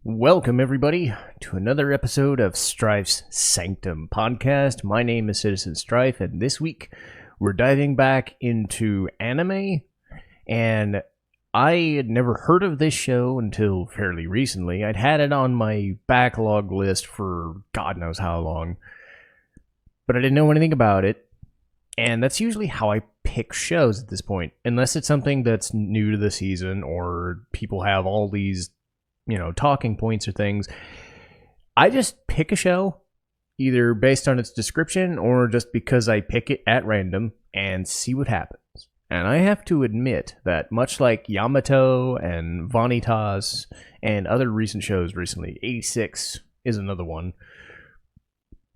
Welcome, everybody, to another episode of Strife's Sanctum podcast. My name is Citizen Strife, and this week we're diving back into anime. And I had never heard of this show until fairly recently. I'd had it on my backlog list for God knows how long, but I didn't know anything about it. And that's usually how I pick shows at this point, unless it's something that's new to the season or people have all these talking points or things. I just pick a show, either based on its description or just because I pick it at random and see what happens. And I have to admit that much like Yamato and Vanitas and other recent shows recently, 86 is another one,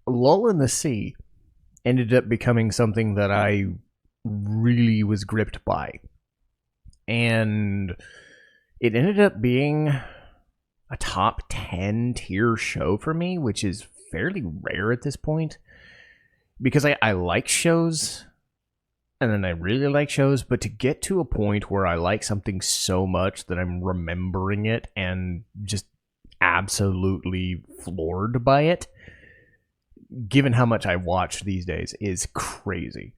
Lull in the Sea ended up becoming something that I really was gripped by. And it ended up being a top 10 tier show for me, which is fairly rare at this point. Because I like shows, and then I really like shows, but to get to a point where I like something so much that I'm remembering it and just absolutely floored by it, given how much I watch these days, is crazy.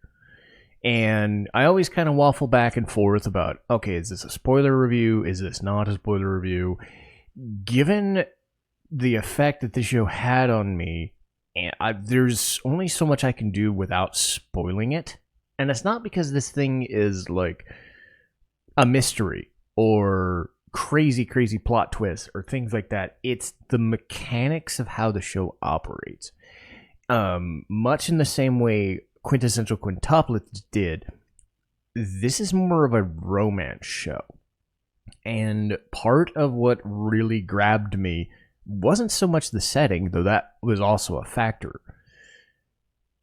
And I always kind of waffle back and forth about, okay, is this a spoiler review? Is this not a spoiler review? Given the effect that this show had on me, there's only so much I can do without spoiling it. And it's not because this thing is like a mystery or crazy plot twists or things like that. It's the mechanics of how the show operates. Much in the same way Quintessential Quintuplets did, this is more of a romance show. And part of what really grabbed me wasn't so much the setting, though that was also a factor.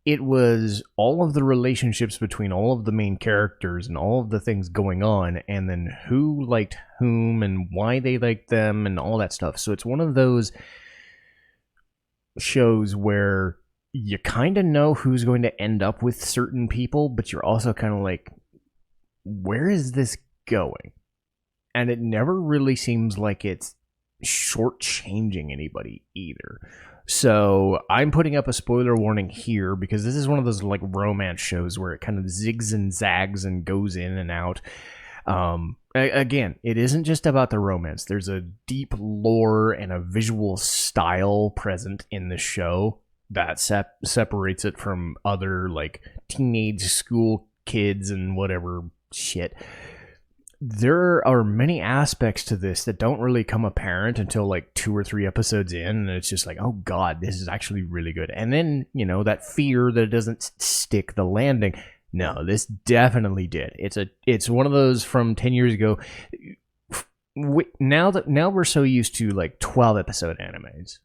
It was all of the relationships between all of the main characters and all of the things going on, and then who liked whom and why they liked them and all that stuff. So it's one of those shows where you kind of know who's going to end up with certain people, but you're also kind of like, where is this going? And it never really seems like it's shortchanging anybody either. So I'm putting up a spoiler warning here because this is one of those like romance shows where it kind of zigs and zags and goes in and out. Again, it isn't just about the romance. There's a deep lore and a visual style present in the show that separates it from other like teenage school kids and whatever shit. There are many aspects to this that don't really come apparent until like 2 or 3 episodes in, and it's just like, oh god, this is actually really good. And then, that fear that it doesn't stick the landing. No, this definitely did. It's one of those from 10 years ago. Now we're so used to like 12 episode animes,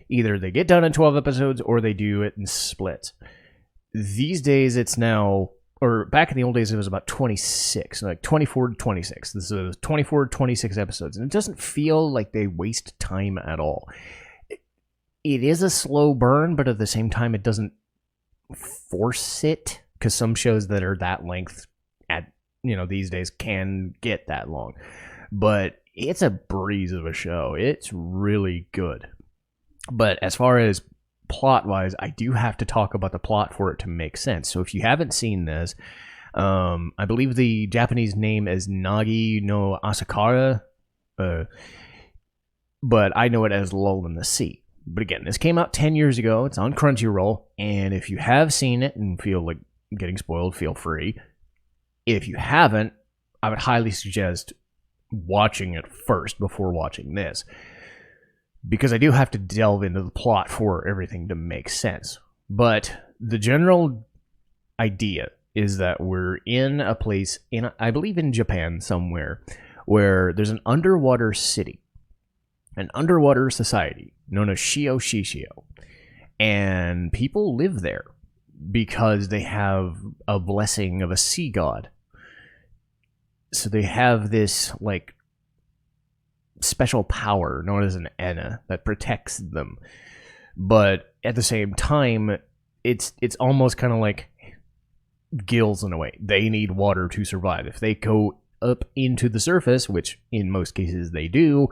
either they get done in 12 episodes or they do it in splits. These days it's now, or back in the old days, it was about 26, like 24 to 26. This is 24 to 26 episodes, and it doesn't feel like they waste time at all. It is a slow burn, but at the same time, it doesn't force it, because some shows that are that length these days can get that long. But it's a breeze of a show. It's really good. But as far as plot-wise, I do have to talk about the plot for it to make sense. So if you haven't seen this, I believe the Japanese name is Nagi-Asu, but I know it as Lull in the Sea. But again, this came out 10 years ago. It's on Crunchyroll, and if you have seen it and feel like getting spoiled, feel free. If you haven't, I would highly suggest watching it first before watching this, because I do have to delve into the plot for everything to make sense. But the general idea is that we're in a place, I believe in Japan somewhere, where there's an underwater city, an underwater society known as Shio Shishio. And people live there because they have a blessing of a sea god. So they have this, like, special power known as an Enna that protects them, but at the same time it's almost kind of like gills in a way. They need water to survive. If they go up into the surface, which in most cases they do,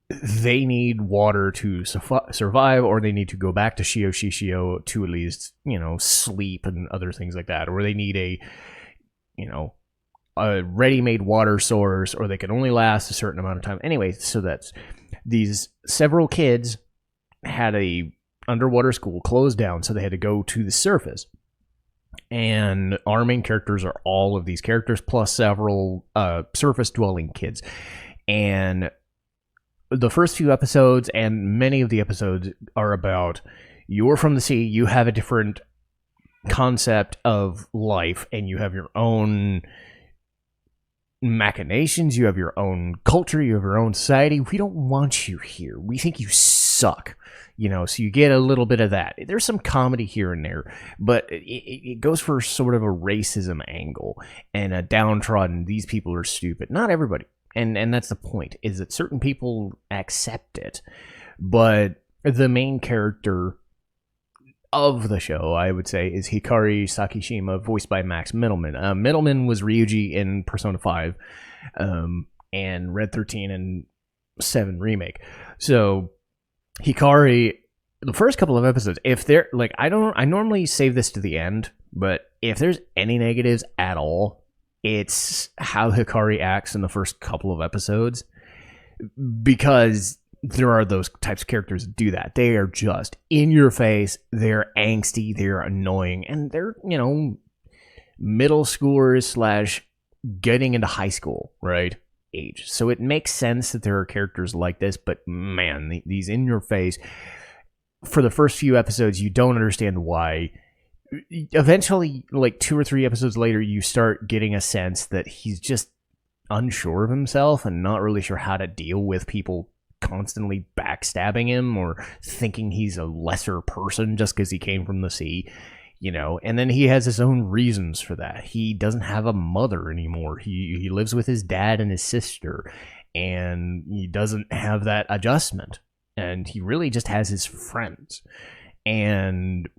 they need water to survive, or they need to go back to Shio to at least, sleep and other things like that, or they need a ready-made water source, or they can only last a certain amount of time. Anyway, so that's these several kids had a underwater school closed down, so they had to go to the surface. And our main characters are all of these characters, plus several surface-dwelling kids. And the first few episodes and many of the episodes are about you're from the sea, you have a different concept of life, and you have your own machinations, you have your own culture, you have your own society. We don't want you here. We think you suck. So you get a little bit of that. There's some comedy here and there, but it goes for sort of a racism angle and a downtrodden, these people are stupid. Not everybody. And that's the point, is that certain people accept it. But the main character of the show, I would say, is Hikari Sakishima, voiced by Max Middleman. Middleman was Ryuji in Persona 5 and Red 13 and 7 Remake. So Hikari, the first couple of episodes, if they're like, I normally save this to the end, but if there's any negatives at all, it's how Hikari acts in the first couple of episodes, because there are those types of characters that do that. They are just in your face, they're angsty, they're annoying, and they're, middle schoolers / getting into high school, right? Age. So it makes sense that there are characters like this, but man, these in your face, for the first few episodes, you don't understand why. Eventually, like 2 or 3 episodes later, you start getting a sense that he's just unsure of himself and not really sure how to deal with people constantly backstabbing him or thinking he's a lesser person just because he came from the sea. And then he has his own reasons for that. He doesn't have a mother anymore. He lives with his dad and his sister, and he doesn't have that adjustment. And he really just has his friends. And,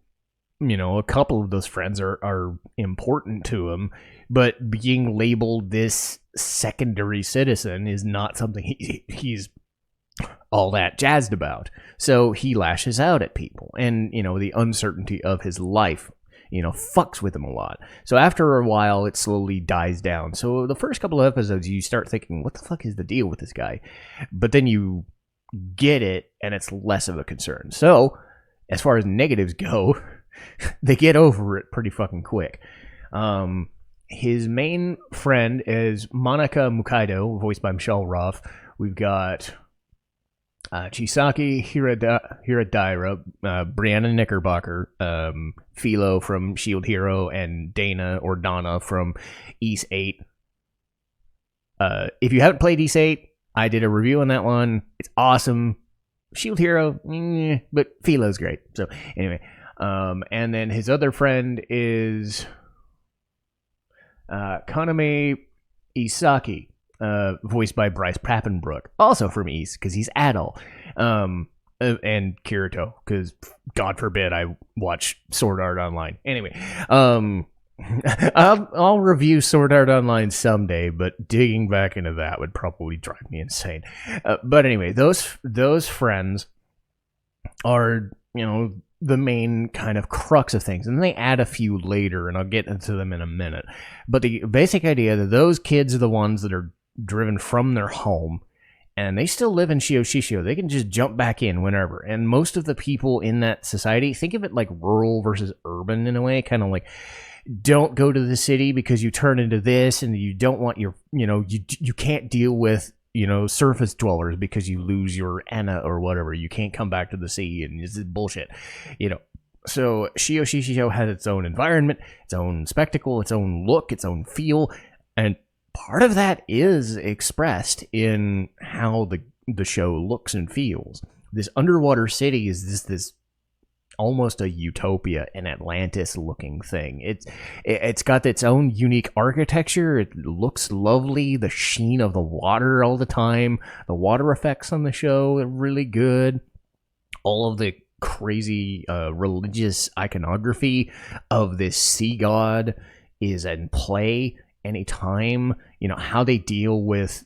a couple of those friends are important to him, but being labeled this secondary citizen is not something he's all that jazzed about. So he lashes out at people, and the uncertainty of his life fucks with him a lot. So after a while it slowly dies down. So the first couple of episodes you start thinking, what the fuck is the deal with this guy? But then you get it and it's less of a concern. So as far as negatives go, they get over it pretty fucking quick. His main friend is Monica Mukaido, voiced by Michelle Ruff. We've got Chisaki Hiradaira, Brianna Knickerbocker, Philo from Shield Hero, and Dana from Ys 8. If you haven't played Ys 8, I did a review on that one. It's awesome. Shield Hero, but Philo's great. So anyway, and then his other friend is Kaname Isaki, voiced by Bryce Papenbrook, also from East, because he's adult. And Kirito, because God forbid I watch Sword Art Online. Anyway, I'll review Sword Art Online someday, but digging back into that would probably drive me insane. But anyway, those friends are, the main kind of crux of things, and they add a few later, and I'll get into them in a minute. But the basic idea that those kids are the ones that are driven from their home, and they still live in Shio. They can just jump back in whenever. And most of the people in that society, think of it like rural versus urban in a way, kind of like, don't go to the city because you turn into this, and you don't want your, you can't deal with, surface dwellers because you lose your Anna or whatever. You can't come back to the sea, and this is bullshit, So Shio has its own environment, its own spectacle, its own look, its own feel, and part of that is expressed in how the show looks and feels. This underwater city is this almost a utopia, an Atlantis looking thing. It's got its own unique architecture. It looks lovely. The sheen of the water all the time. The water effects on the show are really good. All of the crazy religious iconography of this sea god is in play anytime. How they deal with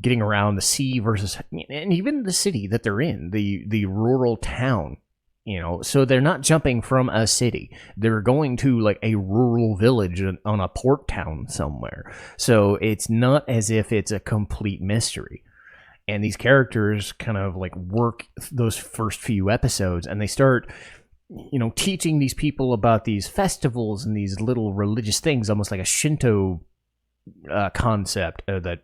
getting around the sea versus, and even the city that they're in, the rural town, so they're not jumping from a city. They're going to like a rural village on a port town somewhere. So it's not as if it's a complete mystery. And these characters kind of like work those first few episodes, and they start, teaching these people about these festivals and these little religious things, almost like a Shinto concept that,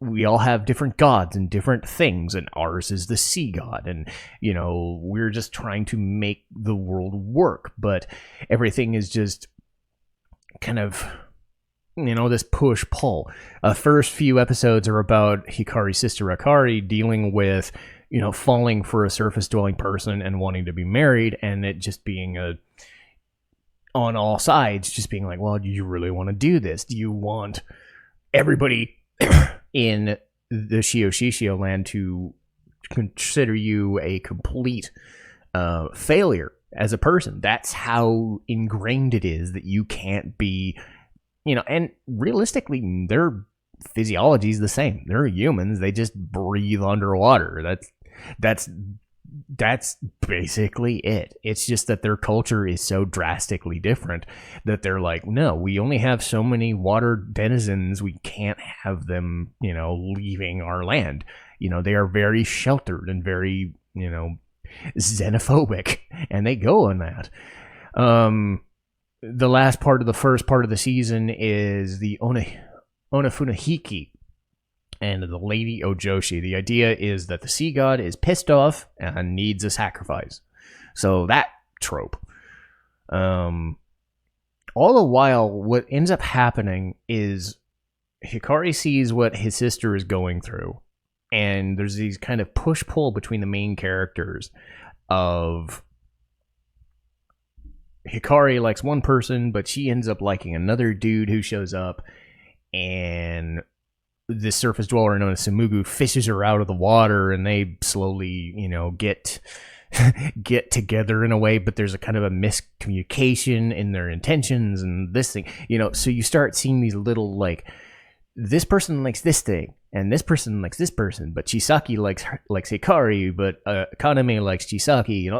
we all have different gods and different things, and ours is the sea god, and we're just trying to make the world work, but everything is just kind of this push-pull. First few episodes are about Hikari's sister Akari dealing with falling for a surface-dwelling person and wanting to be married, and it just being on all sides, just being like, well, do you really want to do this? Do you want everybody in the Shio land to consider you a complete failure as a person? That's how ingrained it is that you can't be, and realistically, their physiology is the same. They're humans. They just breathe underwater. That's basically it. It's just that their culture is so drastically different that they're like, no, we only have so many water denizens. We can't have them, leaving our land. They are very sheltered and very, xenophobic, and they go on that. The last part of the first part of the season is the Onafunahiki and the Lady Ojoshi. The idea is that the sea god is pissed off and needs a sacrifice. So that trope. All the while, what ends up happening is Hikari sees what his sister is going through, and there's these kind of push-pull between the main characters of Hikari likes one person, but she ends up liking another dude who shows up, and this surface dweller known as Sumugu fishes her out of the water, and they slowly, get together in a way, but there's a kind of a miscommunication in their intentions and this thing, so you start seeing these little, like, this person likes this thing, and this person likes this person, but Chisaki likes Hikari, but Kaname likes Chisaki.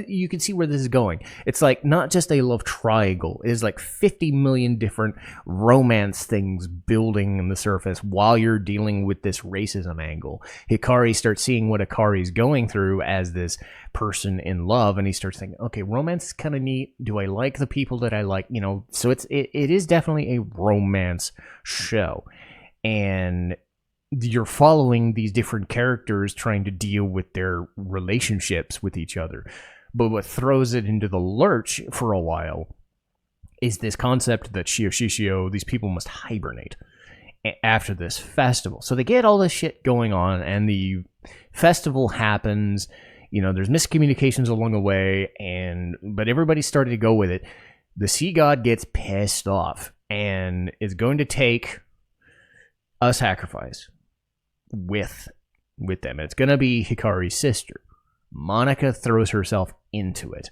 You can see where this is going. It's like not just a love triangle. It is like 50 million different romance things building in the surface while you're dealing with this racism angle. Hikari starts seeing what Akari's going through as this person in love, and he starts thinking, okay, romance is kind of neat. Do I like the people that I like? So it is definitely a romance show, and you're following these different characters trying to deal with their relationships with each other. But what throws it into the lurch for a while is this concept that Shio, these people must hibernate after this festival. So they get all this shit going on, and the festival happens. There's miscommunications along the way, but everybody started to go with it. The sea god gets pissed off and is going to take a sacrifice with them. It's going to be Hikari's sister. Monica throws herself into it,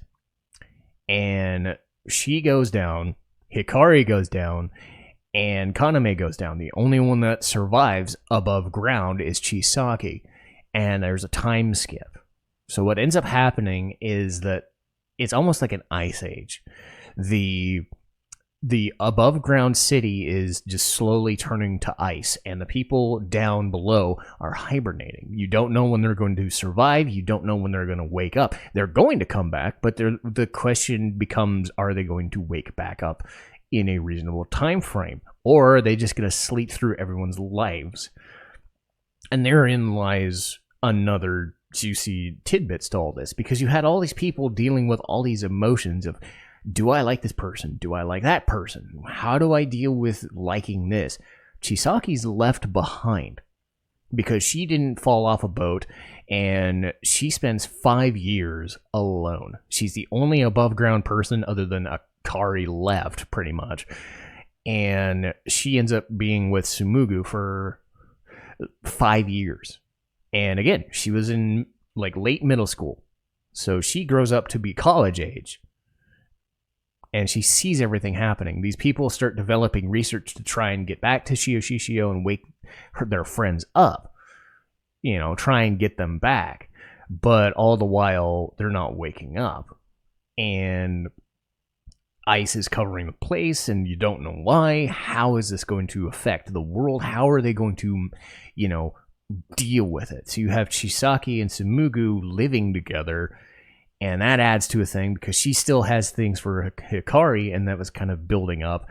and she goes down, Hikari goes down, and Kaname goes down. The only one that survives above ground is Chisaki, and there's a time skip. So what ends up happening is that it's almost like an ice age. The above ground city is just slowly turning to ice, and the people down below are hibernating. You don't know when they're going to survive. You don't know when they're going to wake up. They're going to come back, but the question becomes, are they going to wake back up in a reasonable time frame, or are they just going to sleep through everyone's lives? And therein lies another juicy tidbits to all this, because you had all these people dealing with all these emotions of, do I like this person? Do I like that person? How do I deal with liking this? Chisaki's left behind because she didn't fall off a boat, and she spends 5 years alone. She's the only above ground person other than Akari left, pretty much. And she ends up being with Sumugu for 5 years. And again, she was in like late middle school. So she grows up to be college age. and she sees everything happening. These people start developing research to try and get back to Shio and wake their friends up, try and get them back. But all the while, they're not waking up. And ice is covering the place, and you don't know why. How is this going to affect the world? How are they going to, deal with it? So you have Chisaki and Tsumugu living together, and that adds to a thing because she still has things for Hikari, and that was kind of building up.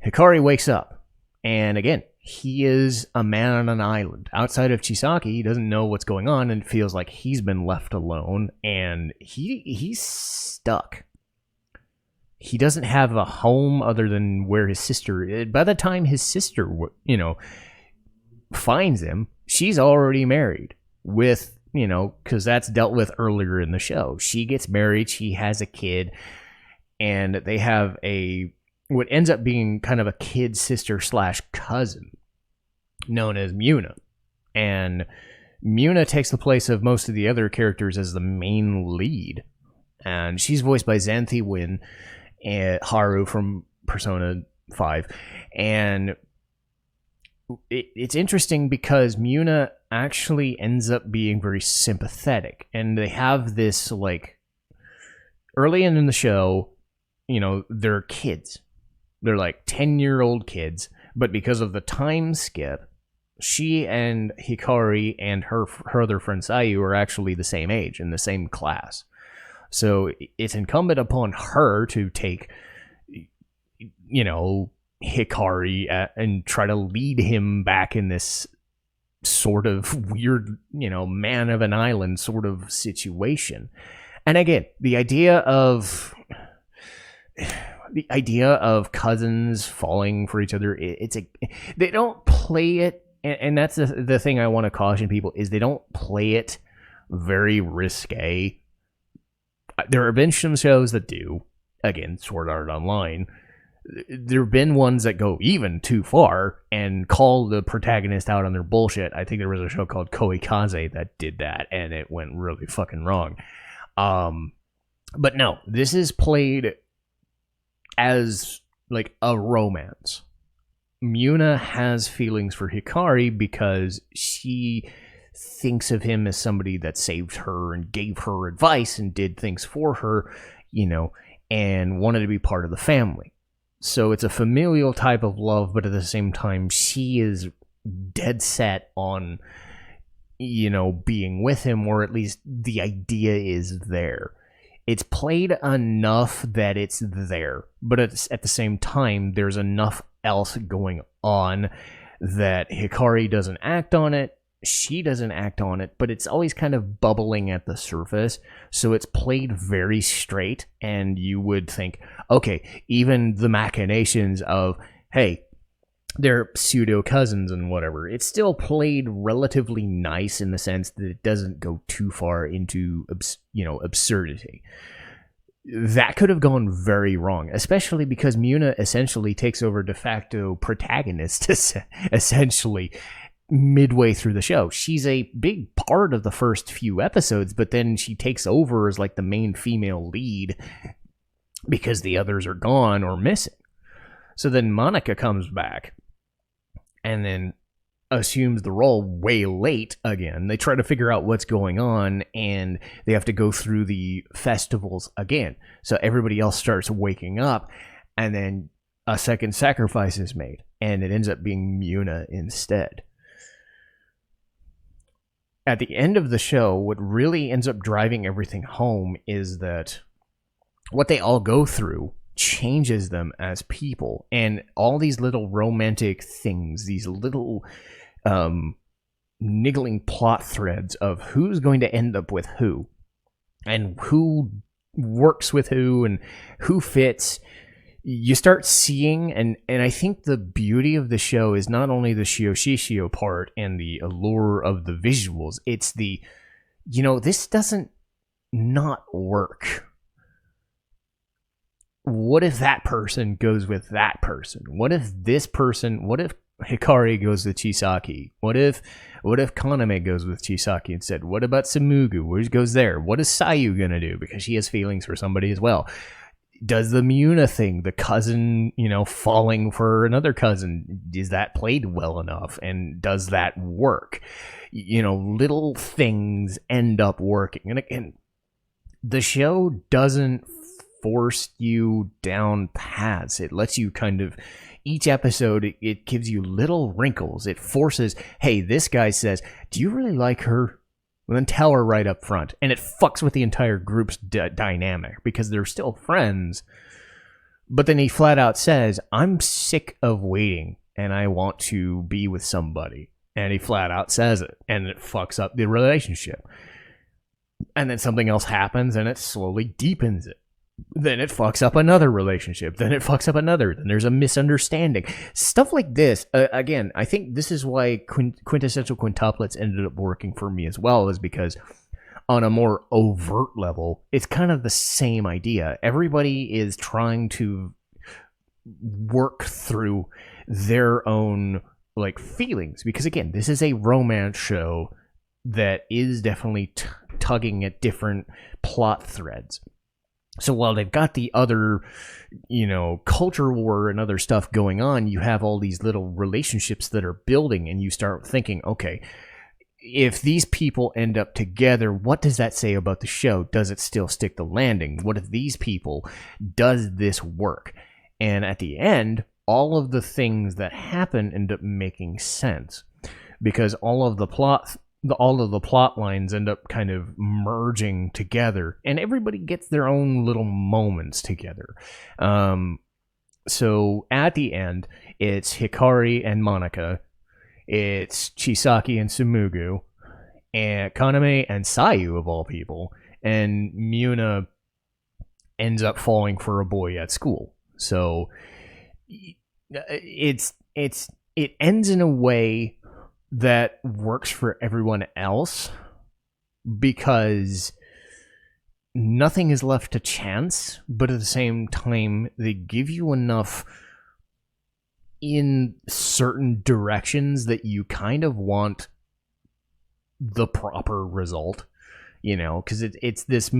Hikari wakes up, and again, he is a man on an island. Outside of Chisaki, he doesn't know what's going on, and it feels like he's been left alone, and he's stuck. He doesn't have a home other than where his sister is. By the time his sister, finds him, she's already married with, because that's dealt with earlier in the show. She gets married, she has a kid, and they have what ends up being kind of a kid sister / cousin known as Muna. And Muna takes the place of most of the other characters as the main lead. And she's voiced by Xanthi Win and Haru from Persona 5. And it's interesting because Muna actually ends up being very sympathetic. And they have this, early in the show, they're kids. They're 10-year-old kids, but because of the time skip, she and Hikari and her other friend Sayu are actually the same age in the same class. So it's incumbent upon her to take, Hikari and try to lead him back in this sort of weird, man of an island sort of situation. And again, the idea of cousins falling for each other, they don't play it, and that's the thing I want to caution people, is they don't play it very risque. There have been some shows that do, again, Sword Art Online. There have been ones that go even too far and call the protagonist out on their bullshit. I think there was a show called Koikaze that did that, and it went really fucking wrong. But no, this is played as a romance. Muna has feelings for Hikari because she thinks of him as somebody that saved her and gave her advice and did things for her, and wanted to be part of the family. So it's a familial type of love, but at the same time, she is dead set on, being with him, or at least the idea is there. It's played enough that it's there, but at the same time, there's enough else going on that Hikari doesn't act on it, she doesn't act on it, but it's always kind of bubbling at the surface, so it's played very straight, and you would think, okay, even the machinations of, hey, they're pseudo cousins and whatever, it's still played relatively nice in the sense that it doesn't go too far into absurdity. That could have gone very wrong, especially because Muna essentially takes over de facto protagonist essentially midway through the show. She's a big part of the first few episodes, but then she takes over as the main female lead because the others are gone or missing. So then Monica comes back and then assumes the role way late again. They try to figure out what's going on, and they have to go through the festivals again. So everybody else starts waking up, and then a second sacrifice is made, and it ends up being Muna instead. At the end of the show, what really ends up driving everything home is that what they all go through changes them as people, and all these little romantic things, these little niggling plot threads of who's going to end up with who, and who works with who, and who fits, you start seeing, and I think the beauty of the show is not only the Shio part and the allure of the visuals, it's the, this doesn't not work. What if that person goes with that person? What if Hikari goes with Chisaki? What if Kaname goes with Chisaki instead? What about Tsumugu? Where goes there? What is Sayu gonna do? Because she has feelings for somebody as well. does the Muna thing, the cousin, falling for another cousin, is that played well enough? And does that work? Little things end up working. And again, the show doesn't force you down paths. It lets you kind of, each episode, it gives you little wrinkles. It forces, hey, this guy says, do you really like her? Well, then tell her right up front. And it fucks with the entire group's dynamic because they're still friends. But then he flat out says, I'm sick of waiting and I want to be with somebody. And he flat out says it. And it fucks up the relationship. And then something else happens and it slowly deepens it. Then it fucks up another relationship. Then it fucks up another. Then there's a misunderstanding. Stuff like this. Again, I think this is why quintessential quintuplets ended up working for me as well, is because on a more overt level, it's kind of the same idea. Everybody is trying to work through their own feelings. Because again, this is a romance show that is definitely tugging at different plot threads. So while they've got the other, culture war and other stuff going on, you have all these little relationships that are building, and you start thinking, okay, if these people end up together, what does that say about the show? Does it still stick the landing? What if these people, does this work? And at the end, all of the things that happen end up making sense because all of the plot lines end up kind of merging together, and everybody gets their own little moments together. So at the end, it's Hikari and Monica, it's Chisaki and Sumugu, and Kaname and Sayu of all people, and Muna ends up falling for a boy at school. So it ends in a way that works for everyone else because nothing is left to chance, but at the same time, they give you enough in certain directions that you kind of want the proper result, because it's this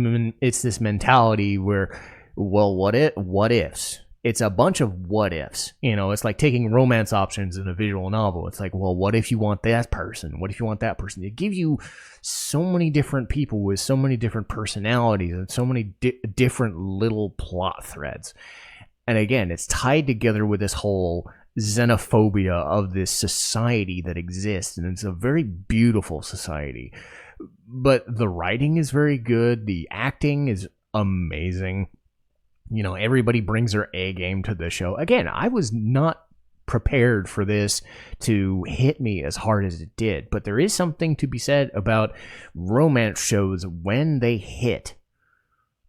mentality where, well, what ifs? It's a bunch of what ifs. It's like taking romance options in a visual novel. It's like, well, what if you want that person? What if you want that person? It gives you so many different people with so many different personalities and so many different little plot threads. And again, it's tied together with this whole xenophobia of this society that exists. And it's a very beautiful society. But the writing is very good. The acting is amazing. Everybody brings their A game to the show. Again, I was not prepared for this to hit me as hard as it did, but there is something to be said about romance shows when they hit.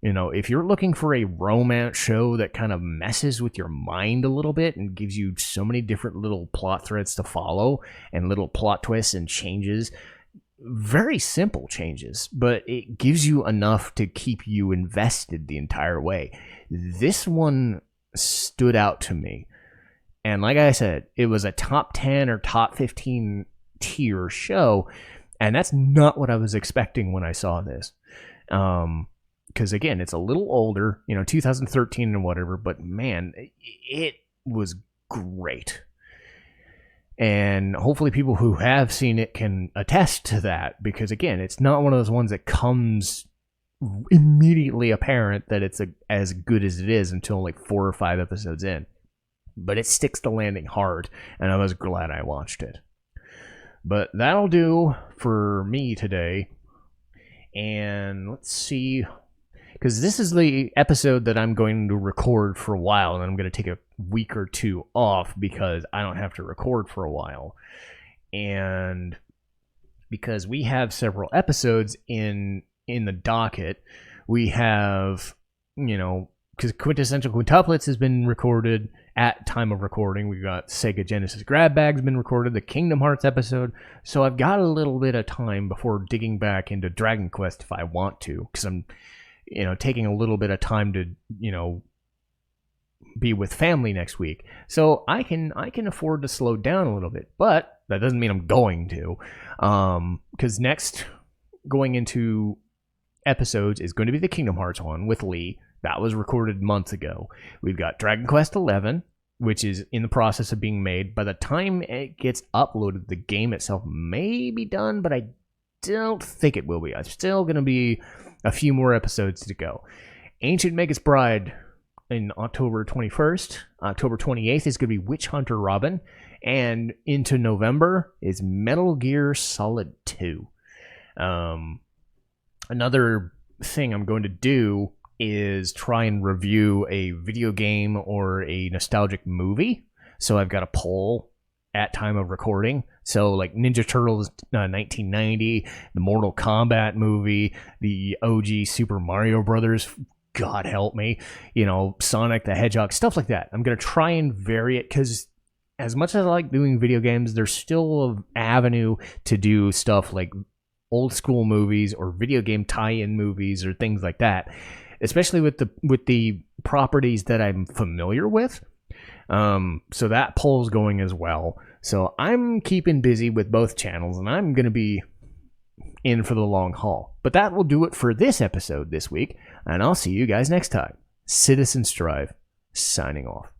If you're looking for a romance show that kind of messes with your mind a little bit and gives you so many different little plot threads to follow and little plot twists and changes, very simple changes, but it gives you enough to keep you invested the entire way. This one stood out to me. And like I said, it was a top 10 or top 15 tier show. And that's not what I was expecting when I saw this. Because again, it's a little older, 2013 and whatever, but man, it was great. And hopefully people who have seen it can attest to that, because again, it's not one of those ones that comes immediately apparent that it's as good as it is until 4 or 5 episodes in. But it sticks the landing hard, and I was glad I watched it. But that'll do for me today. And let's see, because this is the episode that I'm going to record for a while, and I'm going to take a week or two off because I don't have to record for a while. And because we have several episodes in the docket, we have, because Quintessential Quintuplets has been recorded at time of recording. We've got Sega Genesis Grab Bag's been recorded, the Kingdom Hearts episode. So I've got a little bit of time before digging back into Dragon Quest if I want to, because I'm, taking a little bit of time to, be with family next week. So I can afford to slow down a little bit, but that doesn't mean I'm going to, because next going into episodes is going to be the Kingdom Hearts one with Lee. That was recorded months ago. We've got Dragon Quest XI, which is in the process of being made. By the time it gets uploaded, the game itself may be done, but I don't think it will be. It's still going to be a few more episodes to go. Ancient Magus Bride in October 21st. October 28th is going to be Witch Hunter Robin. And into November is Metal Gear Solid 2. Another thing I'm going to do is try and review a video game or a nostalgic movie. So I've got a poll at time of recording. So like Ninja Turtles 1990, the Mortal Kombat movie, the OG Super Mario Brothers, God help me, Sonic the Hedgehog, stuff like that. I'm going to try and vary it because as much as I like doing video games, there's still an avenue to do stuff like old school movies or video game tie-in movies or things like that, especially with the properties that I'm familiar with. So that poll's going as well. So I'm keeping busy with both channels, and I'm going to be in for the long haul. But that will do it for this episode this week, and I'll see you guys next time. Citizen Strive, signing off.